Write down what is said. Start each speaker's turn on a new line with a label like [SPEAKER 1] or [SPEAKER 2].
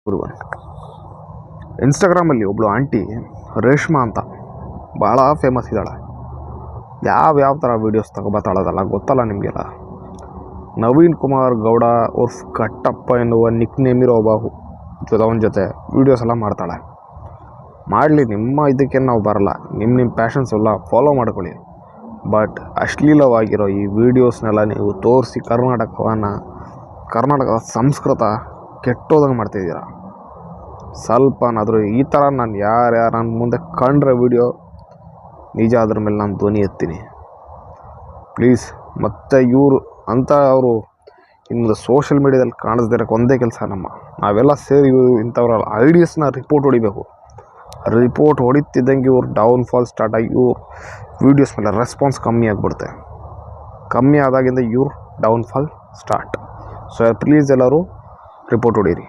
[SPEAKER 1] ಹುಡುಗನ್ ಇನ್ಸ್ಟಾಗ್ರಾಮಲ್ಲಿ ಒಬ್ಬಳು ಆಂಟಿ ರೇಷ್ಮಾ ಅಂತ ಭಾಳ ಫೇಮಸ್ ಇದ್ದಾಳೆ. ಯಾವ ಥರ ವೀಡಿಯೋಸ್ ತಗೊಬತ್ತಾಳೋದಲ್ಲ ಗೊತ್ತಲ್ಲ ನಿಮಗೆಲ್ಲ. ನವೀನ್ ಕುಮಾರ್ ಗೌಡ ಉರ್ಫ್ ಕಟ್ಟಪ್ಪ ಎನ್ನುವ ನಿಕ್ ನೇಮ್ ಇರೋ ಒಬ್ಬ ಅವನ ಜೊತೆ ವೀಡಿಯೋಸ್ ಎಲ್ಲ ಮಾಡ್ತಾಳೆ. ಮಾಡಲಿ, ನಿಮ್ಮ ಇದಕ್ಕೆ ನಾವು ಬರಲ್ಲ, ನಿಮ್ಮ ಪ್ಯಾಷನ್ಸ್ ಎಲ್ಲ ಫಾಲೋ ಮಾಡ್ಕೊಳ್ಳಿ. ಬಟ್ ಅಶ್ಲೀಲವಾಗಿರೋ ಈ ವೀಡಿಯೋಸ್ನೆಲ್ಲ ನೀವು ತೋರಿಸಿ ಕರ್ನಾಟಕದ ಸಂಸ್ಕೃತ ಕೆಟ್ಟೋದಂಗೆ ಮಾಡ್ತಾಯಿದ್ದೀರ. ಸ್ವಲ್ಪನಾದರೂ ಈ ಥರ ನಾನು ಯಾರು ನನ್ನ ಮುಂದೆ ಕಂಡ್ರೆ ವೀಡಿಯೋ ನಿಜ ಅದ್ರ ಮೇಲೆ ನಾನು ಧ್ವನಿ ಎತ್ತೀನಿ ಪ್ಲೀಸ್. ಮತ್ತು ಅವರು ಇನ್ನು ಸೋಷಿಯಲ್ ಮೀಡ್ಯಾದಲ್ಲಿ ಕಾಣಿಸ್ದಿರೋಕ್ಕೆ ಒಂದೇ ಕೆಲಸ ನಾವೆಲ್ಲ ಸೇರಿ ಇಂಥವ್ರ ಐಡಿಯಾಸ್ನ ರಿಪೋರ್ಟ್ ಹೊಡಿಬೇಕು. ರಿಪೋರ್ಟ್ ಹೊಡಿತಿದ್ದಂಗೆ ಇವ್ರು ಡೌನ್ಫಾಲ್ ಸ್ಟಾರ್ಟ್ ಆಗಿ ಇವ್ರು ವೀಡಿಯೋಸ್ ಮೇಲೆ ರೆಸ್ಪಾನ್ಸ್ ಕಮ್ಮಿ ಆಗಿಬಿಡುತ್ತೆ. ಕಮ್ಮಿ ಆದಾಗಿಂದ ಇವ್ರು ಡೌನ್ಫಾಲ್ ಸ್ಟಾರ್ಟ್. ಸೊ ಪ್ಲೀಸ್ ಎಲ್ಲರೂ ರಿಪೋರ್ಟ್ ಹೊಡೀರಿ.